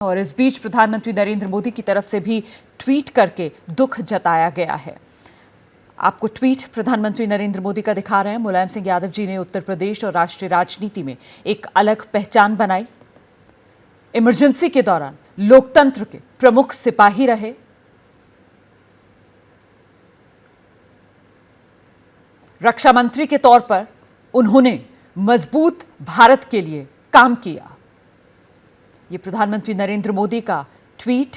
और इस बीच प्रधानमंत्री नरेंद्र मोदी की तरफ से भी ट्वीट करके दुख जताया गया है। आपको ट्वीट प्रधानमंत्री नरेंद्र मोदी का दिखा रहे हैं। मुलायम सिंह यादव जी ने उत्तर प्रदेश और राष्ट्रीय राजनीति में एक अलग पहचान बनाई। इमरजेंसी के दौरान लोकतंत्र के प्रमुख सिपाही रहे। रक्षा मंत्री के तौर पर उन्होंने मजबूत भारत के लिए काम किया। ये प्रधानमंत्री नरेंद्र मोदी का ट्वीट।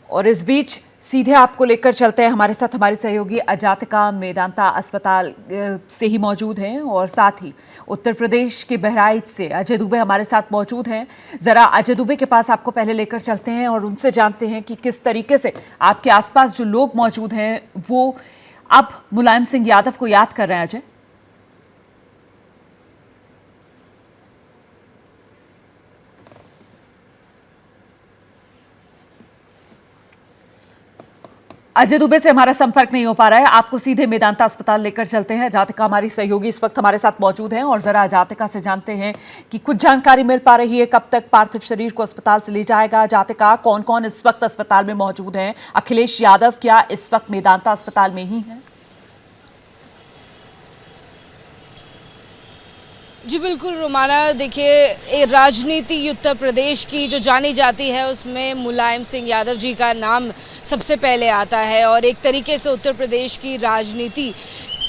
और इस बीच सीधे आपको लेकर चलते हैं। हमारे साथ हमारे सहयोगी अजातिका मेदांता अस्पताल से ही मौजूद हैं और साथ ही उत्तर प्रदेश के बहराइच से अजय दुबे हमारे साथ मौजूद हैं। जरा अजय दुबे के पास आपको पहले लेकर चलते हैं और उनसे जानते हैं कि किस तरीके से आपके आसपास जो लोग मौजूद हैं वो अब मुलायम सिंह यादव को याद कर रहे हैं। अजय दुबे से हमारा संपर्क नहीं हो पा रहा है। आपको सीधे मेदांता अस्पताल लेकर चलते हैं। अजातिका हमारी सहयोगी इस वक्त हमारे साथ मौजूद हैं और जरा अजातिका से जानते हैं कि कुछ जानकारी मिल पा रही है, कब तक पार्थिव शरीर को अस्पताल से ले जाएगा। अजातिका, कौन कौन इस वक्त अस्पताल में मौजूद हैं? अखिलेश यादव क्या इस वक्त मेदांता अस्पताल में ही है? जी बिल्कुल रोमाना, देखिए राजनीति उत्तर प्रदेश की जो जानी जाती है उसमें मुलायम सिंह यादव जी का नाम सबसे पहले आता है और एक तरीके से उत्तर प्रदेश की राजनीति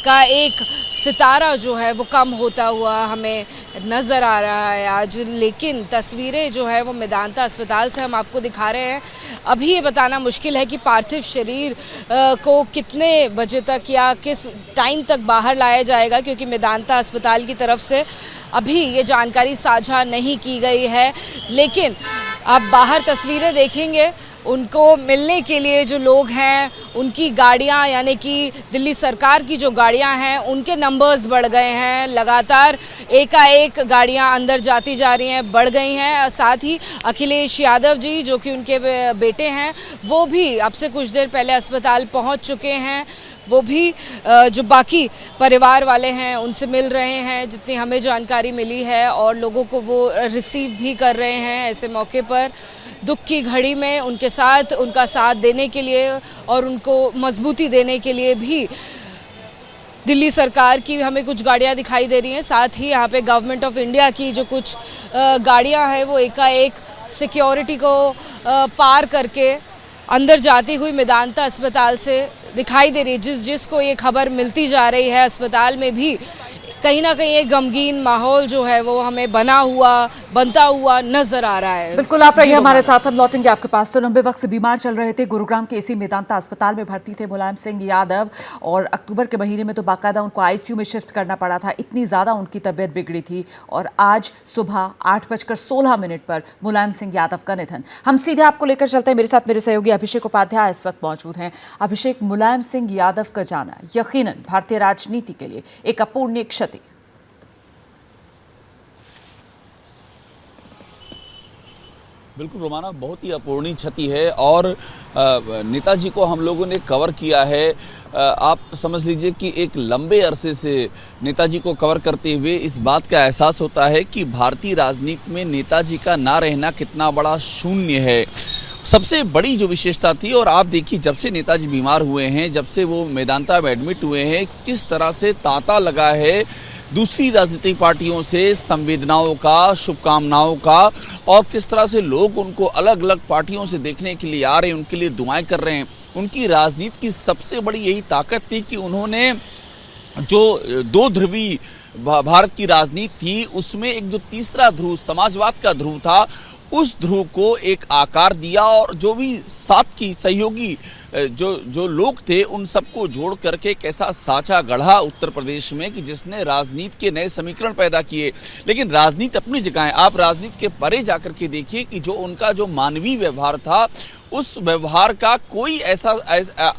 का एक सितारा जो है वो कम होता हुआ हमें नज़र आ रहा है आज। लेकिन तस्वीरें जो है वो मेदांता अस्पताल से हम आपको दिखा रहे हैं। अभी ये बताना मुश्किल है कि पार्थिव शरीर को कितने बजे तक या किस टाइम तक बाहर लाया जाएगा, क्योंकि मेदांता अस्पताल की तरफ से अभी ये जानकारी साझा नहीं की गई है। लेकिन आप बाहर तस्वीरें देखेंगे, उनको मिलने के लिए जो लोग हैं उनकी गाड़ियां, यानी कि दिल्ली सरकार की जो गाड़ियां हैं उनके नंबर्स बढ़ गए हैं। लगातार एकाएक गाड़ियां अंदर जाती जा रही हैं, बढ़ गई हैं। साथ ही अखिलेश यादव जी जो कि उनके बेटे हैं वो भी अब से कुछ देर पहले अस्पताल पहुंच चुके हैं। वो भी जो बाकी परिवार वाले हैं उनसे मिल रहे हैं, जितनी हमें जानकारी मिली है, और लोगों को वो रिसीव भी कर रहे हैं। ऐसे मौके पर दुख की घड़ी में उनके साथ, उनका साथ देने के लिए और उनको मजबूती देने के लिए भी दिल्ली सरकार की हमें कुछ गाड़ियां दिखाई दे रही हैं। साथ ही यहाँ पे गवर्नमेंट ऑफ इंडिया की जो कुछ गाड़ियां हैं वो एकाएक सिक्योरिटी को पार करके अंदर जाती हुई मेदांता अस्पताल से दिखाई दे रही है। जिसको ये खबर मिलती जा रही है, अस्पताल में भी कहीं ना कहीं एक गमगीन माहौल जो है वो हमें बनता हुआ नजर आ रहा है। बिल्कुल, आप रहिए हमारे साथ, हम लौटेंगे आपके पास। तो लंबे वक्त से बीमार चल रहे थे, गुरुग्राम के इसी मेदांता अस्पताल में भर्ती थे मुलायम सिंह यादव और अक्टूबर के महीने में तो बाकायदा उनको आईसीयू में शिफ्ट करना पड़ा था। इतनी ज़्यादा उनकी तबीयत बिगड़ी थी और आज सुबह 8:16 पर मुलायम सिंह यादव का निधन। हम सीधे आपको लेकर चलते हैं। मेरे साथ मेरे सहयोगी अभिषेक उपाध्याय इस वक्त मौजूद हैं। अभिषेक, मुलायम सिंह यादव का जाना यकीनन भारतीय राजनीति के लिए एक अपूर्णीय क्षति। बिल्कुल रोमाना, बहुत ही अपूर्णीय क्षति है और नेताजी को हम लोगों ने कवर किया है। आप समझ लीजिए कि एक लंबे अरसे से नेताजी को कवर करते हुए इस बात का एहसास होता है कि भारतीय राजनीति में नेताजी का ना रहना कितना बड़ा शून्य है। सबसे बड़ी जो विशेषता थी, और आप देखिए जब से नेताजी बीमार हुए हैं, जब से वो मेदांता में एडमिट हुए हैं, किस तरह से तांता लगा है दूसरी राजनीतिक पार्टियों से संवेदनाओं का, शुभकामनाओं का, और किस तरह से लोग उनको अलग अलग पार्टियों से देखने के लिए आ रहे हैं, उनके लिए दुआएं कर रहे हैं। उनकी राजनीति की सबसे बड़ी यही ताकत थी कि उन्होंने जो दो ध्रुवी भारत की राजनीति थी उसमें एक जो तीसरा ध्रुव समाजवाद का ध्रुव था, उस ध्रुव को एक आकार दिया और जो भी साथ की सहयोगी जो लोग थे उन सबको जोड़ करके एक ऐसा साँचा गढ़ा उत्तर प्रदेश में कि जिसने राजनीति के नए समीकरण पैदा किए। लेकिन राजनीति अपनी जगह है, आप राजनीति के परे जाकर के देखिए कि जो उनका जो मानवीय व्यवहार था, उस व्यवहार का कोई ऐसा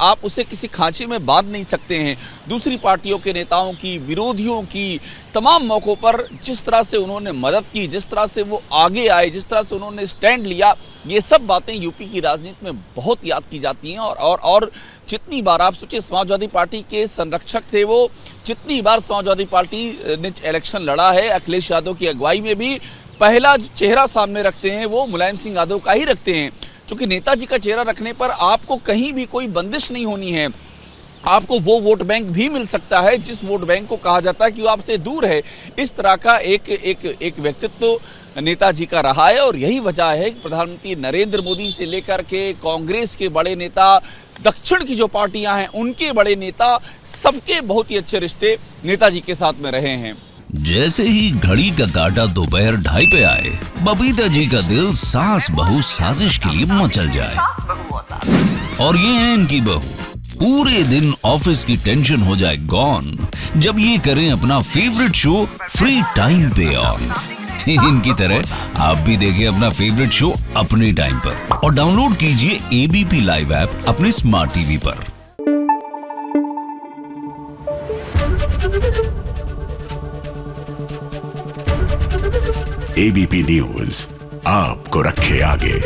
आप उसे किसी खांचे में बांध नहीं सकते हैं। दूसरी पार्टियों के नेताओं की, विरोधियों की तमाम मौक़ों पर जिस तरह से उन्होंने मदद की, जिस तरह से वो आगे आए, जिस तरह से उन्होंने स्टैंड लिया, ये सब बातें यूपी की राजनीति में बहुत याद की जाती हैं। और जितनी बार आप सोचिए, समाजवादी पार्टी के संरक्षक थे वो, जितनी बार समाजवादी पार्टी ने इलेक्शन लड़ा है अखिलेश यादव की अगुवाई में भी, पहला जो चेहरा सामने रखते हैं वो मुलायम सिंह यादव का ही रखते हैं, क्योंकि नेताजी का चेहरा रखने पर आपको कहीं भी कोई बंदिश नहीं होनी है। आपको वो वोट बैंक भी मिल सकता है जिस वोट बैंक को कहा जाता है कि वो आपसे दूर है। इस तरह का एक व्यक्तित्व नेताजी का रहा है और यही वजह है कि प्रधानमंत्री नरेंद्र मोदी से लेकर के कांग्रेस के बड़े नेता, दक्षिण की जो पार्टियां हैं उनके बड़े नेता, सबके बहुत ही अच्छे रिश्ते नेताजी के साथ में रहे हैं। जैसे ही घड़ी का काटा दोपहर 2:30 पे आए, बबीता जी का दिल सास बहू साजिश के लिए मचल जाए। और ये है इनकी बहू, पूरे दिन ऑफिस की टेंशन हो जाए गॉन जब ये करें अपना फेवरेट शो फ्री टाइम पे ऑन। इनकी तरह आप भी देखें अपना फेवरेट शो अपने टाइम पर और डाउनलोड कीजिए एबीपी लाइव ऐप अपने स्मार्ट टीवी पर। एबीपी न्यूज आपको रखे आगे।